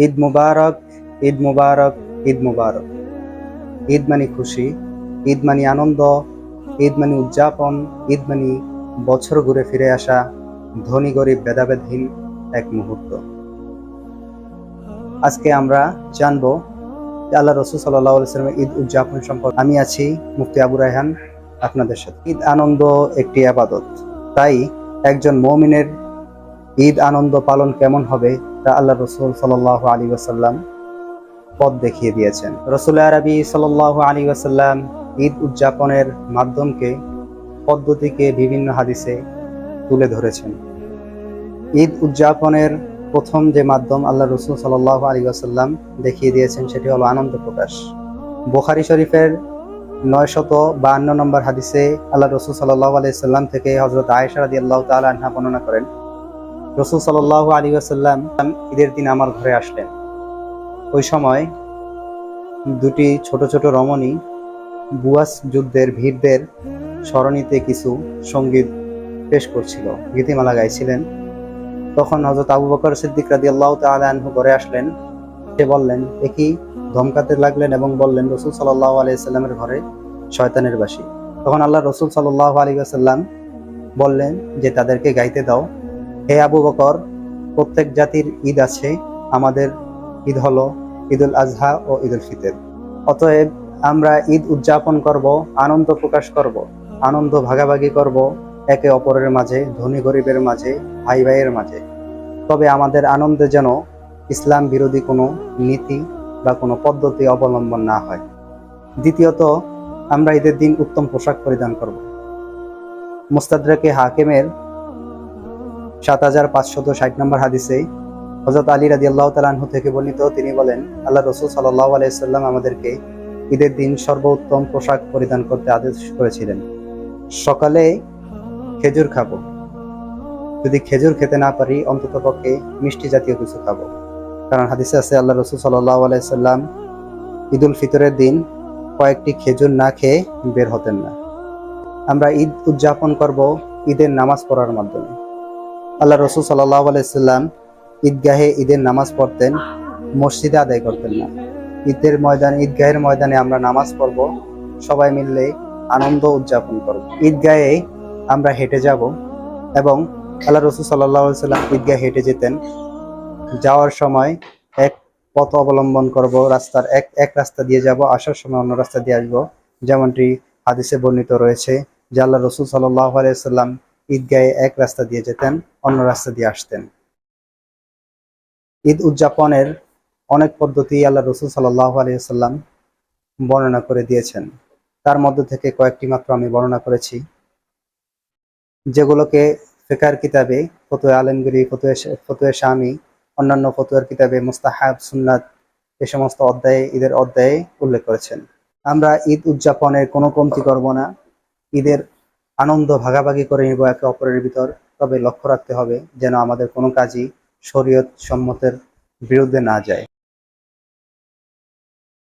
ঈদ মুবারক, ঈদ মুবারক, ঈদ মুবারক। ঈদ মানে খুশি, ঈদ মানে আনন্দ, ঈদ মানে উদযাপন, ঈদ মানে বছর ঘুরে ফিরে আসা, ধনী গরিব ভেদাভেদহীন এক মুহূর্ত। আজকে আমরা জানবো যে আল্লাহ রসুল সাল্লাল্লাহু আলাইহি ওয়াসাল্লামের ঈদ উদযাপন সম্পর্কে। আমি আছি মুফতি আবু রায়হান আপনাদের সাথে। ঈদ আনন্দ একটি ইবাদত, তাই একজন মুমিনের ঈদ আনন্দ পালন কেমন হবে তা আল্লাহ রসুল সাল্লাল্লাহু আলাইহি ওয়াসাল্লাম পথ দেখিয়ে দিয়েছেন। রাসূল আরবি সাল্লাল্লাহু আলাইহি ওয়াসাল্লাম ঈদ উদযাপনের মাধ্যমকে পদ্ধতিকে বিভিন্ন হাদিসে তুলে ধরেছেন। ঈদ উদযাপনের প্রথম যে মাধ্যম আল্লাহ রসুল সাল্লাল্লাহু আলাইহি ওয়াসাল্লাম দেখিয়ে দিয়েছেন সেটি হলো আনন্দ প্রকাশ। বুখারী শরীফের 952 নম্বর হাদিসে আল্লাহ রসুল সাল্লাল্লাহু আলাইহি ওয়াসাল্লাম থেকে হযরত আয়েশা রাদিয়াল্লাহু তাআলা আনহা বর্ণনা করেন, রাসূল সাল্লাল্লাহু আলাইহি ওয়াসাল্লাম ঈদের দিন আমার ঘরে আসলেন। ওই সময় দুটি ছোট ছোট রমণী বুয়াস যুদ্ধের বীরদের স্মরণীতে কিছু সঙ্গীত পেশ করছিল, গীতিমালা গাইছিলেন। তখন হযরত আবু বকর সিদ্দিক রাদিয়াল্লাহু তাআলা আনহু ঘরে আসলেন। সে বললেন, একই ধমকাতে লাগলেন এবং বললেন, রাসূল সাল্লাল্লাহু আলাইহি ওয়াসাল্লামের ঘরে শয়তানের বাসী। তখন আল্লাহ রাসূল সাল্লাল্লাহু আলাইহি ওয়াসাল্লাম বললেন যে তাদেরকে গাইতে দাও। হে আবু বকর, প্রত্যেক জাতির ঈদ আছে, আমাদের ঈদ হলো ঈদুল আজহা ও ঈদুল ফিতর। অতএব আমরা ঈদ উদযাপন করব, আনন্দ প্রকাশ করব, আনন্দ ভাগাভাগি করব একে অপরের মাঝে, ধনী গরিবের মাঝে, ভাই ভাইয়ের মাঝে। তবে আমাদের আনন্দে যেন ইসলাম বিরোধী কোনো নীতি বা কোনো পদ্ধতি অবলম্বন না হয়। দ্বিতীয়ত, আমরা ঈদের দিন উত্তম পোশাক পরিধান করব। মুস্তাদরাকে হাকিমের 7560 নম্বর হাদিসে হযরত আলী রাদিয়াল্লাহু তাআলা আনহু থেকে বর্ণিত, তিনি বলেন, আল্লাহ রাসূল সাল্লাল্লাহু আলাইহি ওয়াসাল্লাম আমাদেরকে ঈদের দিন সর্বোত্তম পোশাক পরিধান করতে আদেশ করেছিলেন। সকালে খেজুর খাবো, যদি খেজুর খেতে না পারি অন্ততপক্ষে মিষ্টি জাতীয় কিছু খাবো। কারণ হাদিসে আছে আল্লাহ রাসূল সাল্লাল্লাহু আলাইহি ওয়াসাল্লাম ঈদুল ফিতরের দিন কয়েকটি খেজুর না খেয়ে বের হতেন না। আমরা ঈদ উদযাপন করব ঈদের নামাজ পড়ার মাধ্যমে। আল্লাহ রাসূল সাল্লাল্লাহু আলাইহি ওয়াসাল্লাম ঈদগাহে ঈদের নামাজ পড়তেন, মসজিদে আদায় করতেন না। ঈদগাহের ময়দানে আমরা নামাজ পড়ব, সবাই মিলে আনন্দ উদযাপন করব। ঈদগাহে আমরা হেঁটে যাব এবং আল্লাহ রাসূল সাল্লাল্লাহু আলাইহি ওয়াসাল্লাম ঈদগাহে হেঁটে যেতেন। যাওয়ার সময় এক পথ অবলম্বন করব, রাস্তার এক রাস্তা দিয়ে যাব, আসার সময় অন্য রাস্তা দিয়ে আসবো। যেমনটি হাদিসে বর্ণিত রয়েছে যে আল্লাহ রাসূল সাল্লাল্লাহু আলাইহি ওয়াসাল্লাম ঈদগাহে এক রাস্তা দিয়ে যেতেন, অন্য রাস্তা দিয়ে আসতেন। ঈদ উদযাপনের অনেক পদ্ধতি আল্লাহ রাসূল সাল্লাল্লাহু আলাইহি ওয়াসাল্লাম বর্ণনা করে দিয়েছেন। তার মধ্যে থেকে কয়েকটি মাত্র আমি বর্ণনা করেছি, যেগুলোকে ফিকহের কিতাবে ফতোয়া আলমগীরি, ফতোয়া শামি, অন্যান্য ফতোয়ার কিতাবে মুস্তাহাব, সুন্নাত এই সমস্ত অধ্যায়ে, ঈদের অধ্যায়ে উল্লেখ করেছেন। আমরা ঈদ উদযাপনের কোনো কমতি করব না, ঈদের আনন্দ ভাগাভাগি করে নিব একে অপরের ভিতর। তবে লক্ষ্য রাখতে হবে যেন আমাদের কোনো কাজই শরীয়ত সম্মতের বিরুদ্ধে না যায়।